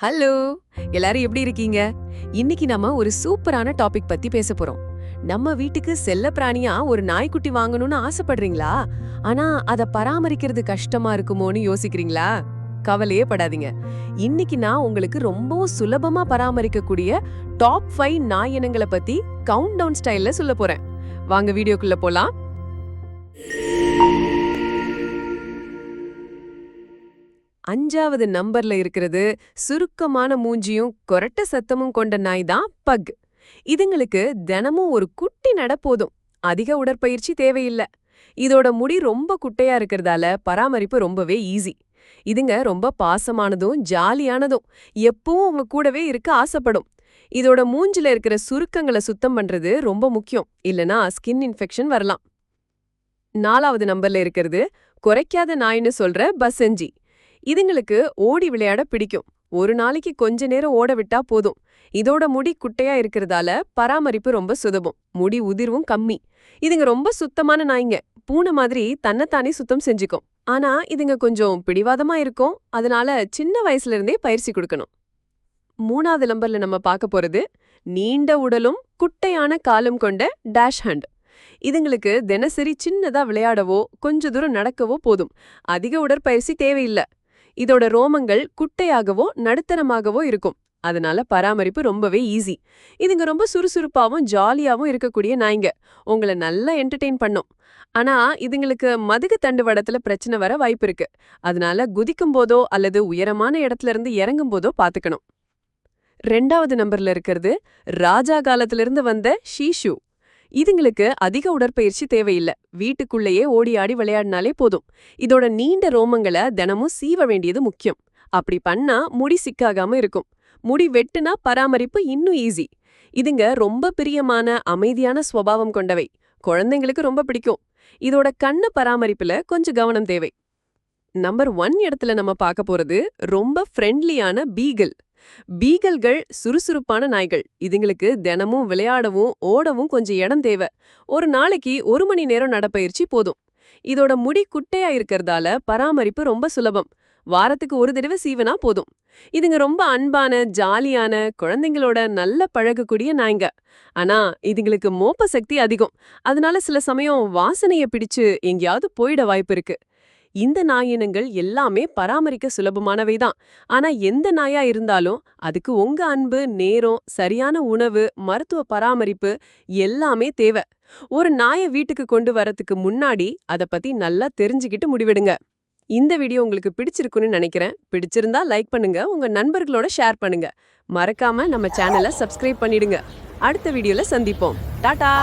Hello, எல்லாரும் எப்படி இருக்கீங்க? இன்னைக்கு நம்ம ஒரு சூப்பரான டாபிக் பத்தி பேச போறோம். நம்ம வீட்டுக்கு செல்ல பிராணியா ஒரு நாய்க்குட்டி வாங்கணும்னு ஆசைப்படுறீங்களா? ஆனா அத பராமரிக்கிறது கஷ்டமா இருக்குமோன்னு யோசிக்கிறீங்களா? கவலையே படாதீங்க. இன்னைக்கு நான் உங்களுக்கு ரொம்பவும் சுலபமா பராமரிக்கக்கூடிய டாப் 5 நாய் இனங்களை பத்தி கவுண்ட் டவுன் ஸ்டைல்ல சொல்ல போறேன். வாங்க வீடியோக்குள்ள போலாம். 5வது நம்பர்ல இருக்கிறது சுருக்கமான மூஞ்சியும் கொரட்ட சத்தமும் கொண்ட நாய் தான் பக். இதுங்களுக்கு தினமும் ஒரு குட்டி நட போதும். அதிக உடற்பயிற்சி தேவையில்ல. இதோட முடி ரொம்ப குட்டையா இருக்கிறதால பராமரிப்பு ரொம்பவே ஈஸி. இதுங்க ரொம்ப பாசமானதும் ஜாலியானதும், எப்பவும் உங்க கூடவே இருக்க ஆசைப்படும். இதோட மூஞ்சில இருக்கிற சுருக்கங்களை சுத்தம் பண்றது ரொம்ப முக்கியம், இல்லனா ஸ்கின் இன்ஃபெக்ஷன் வரலாம். 4வது நம்பர்ல இருக்கிறது குறைக்காத நாய்னு சொல்ற பசஞ்சி. இதுங்களுக்கு ஓடி விளையாட பிடிக்கும். ஒரு நாளைக்கு கொஞ்ச நேரம் ஓட விட்டா போதும். இதோட முடி குட்டையா இருக்கிறதால பராமரிப்பு ரொம்ப சுலபம். முடி உதிர்வும் கம்மி. இதுங்க ரொம்ப சுத்தமான நாய்ங்க. பூனை மாதிரி தன்னைத்தானே சுத்தம் செஞ்சுக்கும். ஆனா இதுங்க கொஞ்சம் பிடிவாதமா இருக்கும். அதனால சின்ன வயசுல இருந்தே பயிற்சி கொடுக்கணும். 3வது நம்பர்ல நம்ம பார்க்க போறது நீண்ட உடலும் குட்டையான காலும் கொண்ட டேஷ் ஹண்ட். இதுங்களுக்கு தினசரி சின்னதா விளையாடவோ கொஞ்ச தூரம் நடக்கவோ போதும். அதிக உடற்பயிற்சி தேவையில்லை. இதோட ரோமங்கள் குட்டையாகவோ நடுத்தரமாகவோ இருக்கும். அதனால பராமரிப்பு ரொம்பவே ஈஸி. இதுங்க ரொம்ப சுறுசுறுப்பாவும் ஜாலியாவும் இருக்கக்கூடிய நாய்ங்க. உங்களை நல்லா என்டர்டெயின் பண்ணும். ஆனா இதுங்களுக்கு மதுகு தண்டுவடத்துல பிரச்சனை வர வாய்ப்பு இருக்கு. அதனால குதிக்கும் போதோ அல்லது உயரமான இடத்துல இருந்து இறங்கும் போதோ பாத்துக்கணும். 2வது நம்பர்ல இருக்கிறது ராஜா காலத்துல இருந்து வந்த ஷீஷு. இதுங்களுக்கு அதிக உடற்பயிற்சி தேவையில்லை. வீட்டுக்குள்ளேயே ஓடி ஆடி விளையாடினாலே போதும். இதோட நீண்ட ரோமங்களை தினமும் சீவ வேண்டியது முக்கியம். அப்படி பண்ணா முடி சிக்காகாம இருக்கும். முடி வெட்டுனா பராமரிப்பு இன்னும் ஈஸி. இதுங்க ரொம்ப பிரியமான அமைதியான சுபாவம் கொண்டவை. குழந்தைங்களுக்கு ரொம்ப பிடிக்கும். இதோட கண்ணு பராமரிப்புல கொஞ்சம் கவனம் தேவை. நம்பர் 1 இடத்துல நம்ம பார்க்க போறது ரொம்ப ஃப்ரெண்ட்லியான பீகிள். பீகல்கள் சுறுசுறுப்பான நாய்கள். இதுங்களுக்கு தினமும் விளையாடவும் ஓடவும் கொஞ்சம் இடம் தேவை. ஒரு நாளைக்கு 1 மணி நேரம் நடப்பயிற்சி போதும். இதோட முடி குட்டையா இருக்கிறதால பராமரிப்பு ரொம்ப சுலபம். வாரத்துக்கு ஒரு தடவை சீவனா போதும். இதுங்க ரொம்ப அன்பான ஜாலியான குழந்தைங்களோட நல்ல பழகக்கூடிய நாய்ங்க. ஆனா இதுங்களுக்கு மோப்ப சக்தி அதிகம். அதனால சில சமயம் வாசனைய பிடிச்சு எங்கேயாவது போயிட வாய்ப்பு இருக்கு. இந்த நாயினங்கள் எல்லாமே பராமரிக்க சுலபமானவைதான். ஆனா எந்த நாயா இருந்தாலும் அதுக்கு உங்க அன்பு, நேரம், சரியான உணவு, மருத்துவ பராமரிப்பு எல்லாமே தேவை. ஒரு நாயை வீட்டுக்கு கொண்டு வரதுக்கு முன்னாடி அத பத்தி நல்லா தெரிஞ்சுக்கிட்டு முடிவெடுங்க. இந்த வீடியோ உங்களுக்கு பிடிச்சிருக்குன்னு நினைக்கிறேன். பிடிச்சிருந்தா லைக் பண்ணுங்க, உங்க நண்பர்களோட ஷேர் பண்ணுங்க. மறக்காம நம்ம சேனலை சப்ஸ்கிரைப் பண்ணிடுங்க. அடுத்த வீடியோல சந்திப்போம். டாடா.